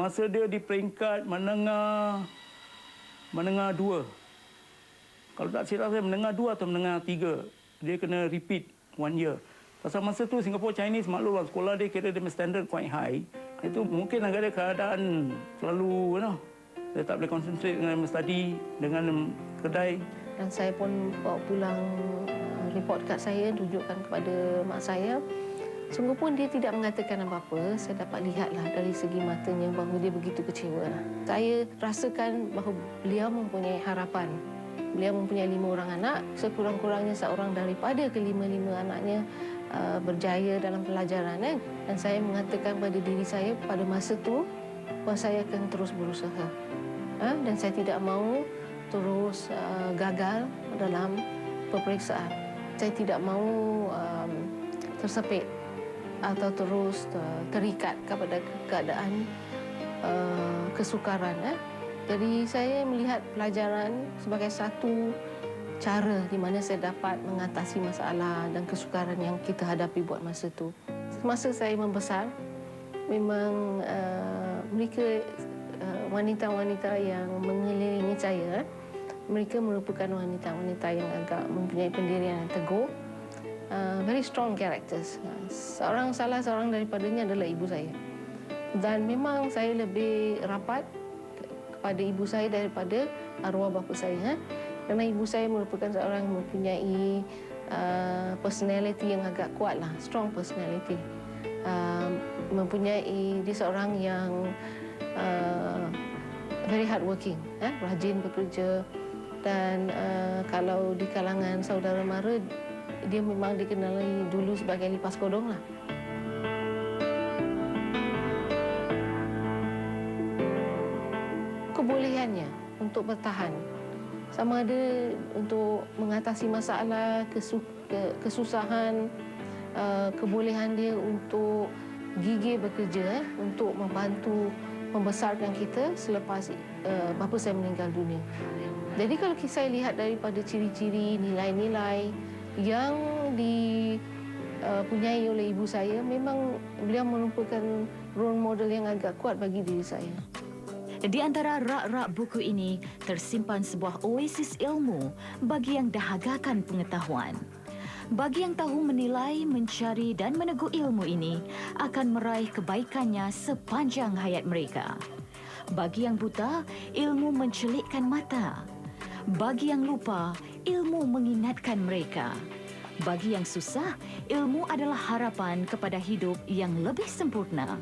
Semasa dia di peringkat menengah 2. Kalau tak silap saya menengah 2 atau menengah 3. Dia kena repeat 1 year. Pasal masa tu Singapore Chinese maklum sekolah dia kira dia standard quite high. Itu mungkin agak ada keadaan selalu dia tak boleh concentrate dengan study dengan kedai. Dan saya pun bawa pulang report kad saya, tunjukkan kepada mak saya. Sungguh pun dia tidak mengatakan apa-apa. Saya dapat lihatlah dari segi matanya bahawa dia begitu kecewa. Saya rasakan bahawa beliau mempunyai harapan. Beliau mempunyai 5 orang anak. Sekurang-kurangnya seorang daripada kelima-lima anaknya berjaya dalam pelajaran. Dan saya mengatakan pada diri saya pada masa itu bahawa saya akan terus berusaha. Dan saya tidak mahu terus gagal dalam peperiksaan. Saya tidak mahu tersepit atau terus terikat kepada keadaan kesukaran. Jadi saya melihat pelajaran sebagai satu cara di mana saya dapat mengatasi masalah dan kesukaran yang kita hadapi buat masa itu. Semasa saya membesar, memang mereka wanita-wanita yang mengelilingi saya, mereka merupakan wanita-wanita yang agak mempunyai pendirian yang teguh. Very strong characters. Salah seorang daripadanya adalah ibu saya. Dan memang saya lebih rapat kepada ibu saya daripada arwah bapa saya. Kerana ibu saya merupakan seorang yang mempunyai personality yang agak kuat lah, strong personality. Dia seorang yang very hardworking, rajin bekerja. Dan kalau di kalangan saudara mara, dia memang dikenali dulu sebagai lipas kodong lah. Kebolehannya untuk bertahan, sama ada untuk mengatasi masalah, kesusahan, kebolehan dia untuk gigih bekerja, untuk membantu membesarkan kita selepas bapa saya meninggal dunia. Jadi kalau saya lihat daripada ciri-ciri, nilai-nilai yang dipunyai oleh ibu saya, memang beliau merupakan role model yang agak kuat bagi diri saya. Di antara rak-rak buku ini tersimpan sebuah oasis ilmu bagi yang dahagakan pengetahuan. Bagi yang tahu menilai, mencari dan meneguk ilmu ini akan meraih kebaikannya sepanjang hayat mereka. Bagi yang buta, ilmu mencelikkan mata. Bagi yang lupa, ilmu mengingatkan mereka. Bagi yang susah, ilmu adalah harapan kepada hidup yang lebih sempurna.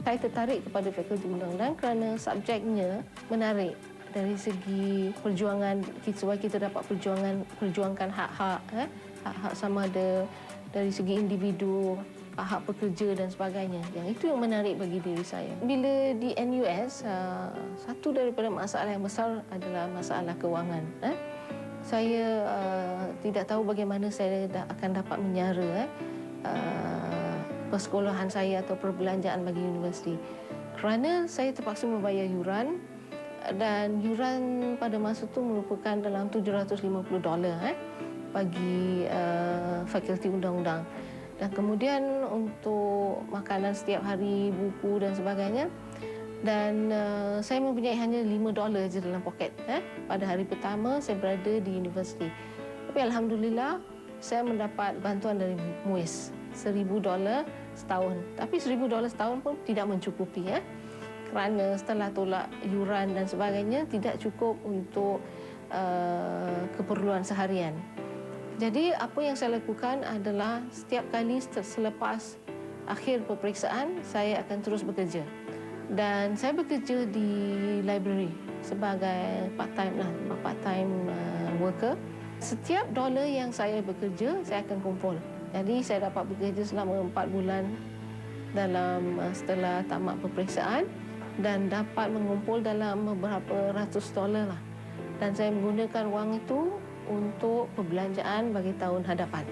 Saya tertarik kepada Fakulti Undang-Undang kerana subjeknya menarik dari segi perjuangan, supaya kita dapat perjuangkan hak-hak, hak-hak sama ada dari segi individu, hak pekerja dan sebagainya. Yang itu yang menarik bagi diri saya. Bila di NUS, satu daripada masalah yang besar adalah masalah kewangan. Saya tidak tahu bagaimana saya akan dapat menyara persekolahan saya atau perbelanjaan bagi universiti. Kerana saya terpaksa membayar yuran, dan yuran pada masa itu merupakan dalam $750 bagi Fakulti Undang-Undang. Dan kemudian untuk makanan setiap hari, buku dan sebagainya. Dan saya mempunyai hanya $5 je dalam poket. Pada hari pertama saya berada di universiti. Tapi alhamdulillah saya mendapat bantuan dari MUIS, $1,000 setahun. Tapi $1,000 setahun pun tidak mencukupi, kerana setelah tolak yuran dan sebagainya tidak cukup untuk keperluan seharian. Jadi apa yang saya lakukan adalah setiap kali selepas akhir peperiksaan saya akan terus bekerja. Dan saya bekerja di library sebagai part-time worker. Setiap dolar yang saya bekerja saya akan kumpul. Jadi saya dapat bekerja selama 4 bulan setelah tamat peperiksaan dan dapat mengumpul dalam beberapa ratus dolar lah. Dan saya menggunakan wang itu untuk perbelanjaan bagi tahun hadapan.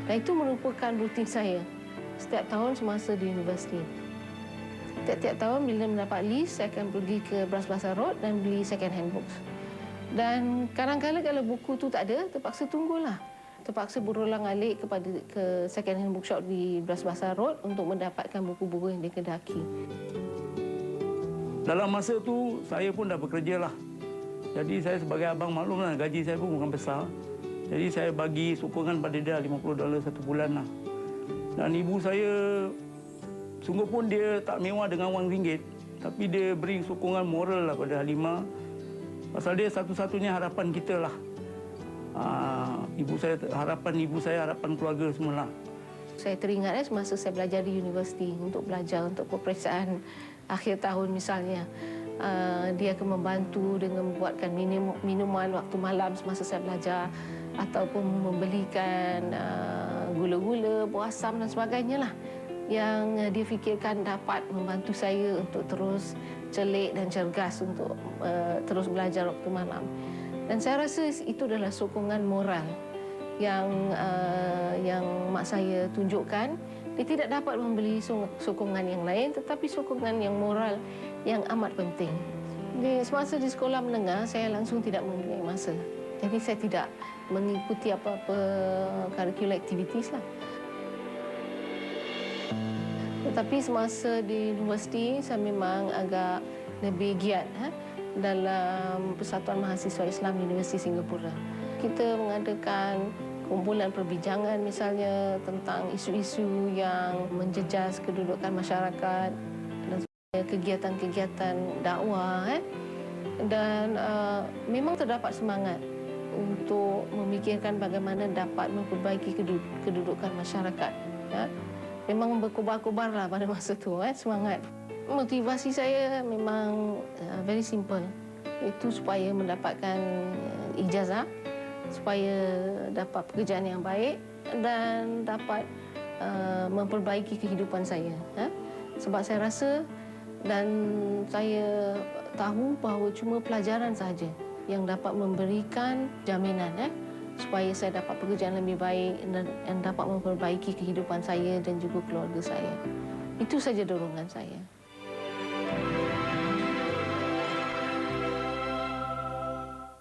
Dan itu merupakan rutin saya setiap tahun semasa di universiti. Tiap-tiap tahun bila mendapat list, saya akan pergi ke Bras Basah Road dan beli second hand books. Dan kadang-kadang kalau buku tu tak ada, terpaksa tunggulah. terpaksa berulang-alik ke second hand bookshop di Bras Basah Road untuk mendapatkan buku-buku yang dikehendaki. Dalam masa tu saya pun dah bekerja lah. Jadi saya sebagai abang maklumlah gaji saya pun bukan besar. Jadi saya bagi sokongan pada dia $50 satu bulan lah. Dan ibu saya sungguh pun dia tak mewah dengan wang ringgit. Tapi dia beri sokongan moral lah pada Halimah. Pasal dia satu-satunya harapan kita lah. Harapan ibu saya, harapan keluarga semualah. Saya teringat semasa saya belajar di universiti untuk belajar untuk peperiksaan akhir tahun misalnya. Dia akan membantu dengan membuatkan minuman waktu malam semasa saya belajar ataupun membelikan gula-gula, buah asam dan sebagainya lah yang dia fikirkan dapat membantu saya untuk terus celik dan cergas untuk terus belajar waktu malam. Dan saya rasa itu adalah sokongan moral yang mak saya tunjukkan. Dia tidak dapat membeli sokongan yang lain, tetapi sokongan yang moral yang amat penting. Semasa di sekolah menengah, saya langsung tidak mempunyai masa. Jadi saya tidak mengikuti apa-apa curricular activities lah. Tetapi semasa di universiti, saya memang agak lebih giat dalam Persatuan Mahasiswa Islam Universiti Singapura. Kita mengadakan kumpulan perbincangan misalnya tentang isu-isu yang menjejas kedudukan masyarakat dan kegiatan-kegiatan dakwah. Dan memang terdapat semangat untuk memikirkan bagaimana dapat memperbaiki kedudukan masyarakat. Memang berkobar-kobarlah pada masa itu semangat. Motivasi saya memang very simple. Itu supaya mendapatkan ijazah, supaya dapat pekerjaan yang baik dan dapat memperbaiki kehidupan saya. Sebab saya rasa dan saya tahu bahawa cuma pelajaran sahaja yang dapat memberikan jaminan supaya saya dapat pekerjaan lebih baik dan dapat memperbaiki kehidupan saya dan juga keluarga saya. Itu saja dorongan saya.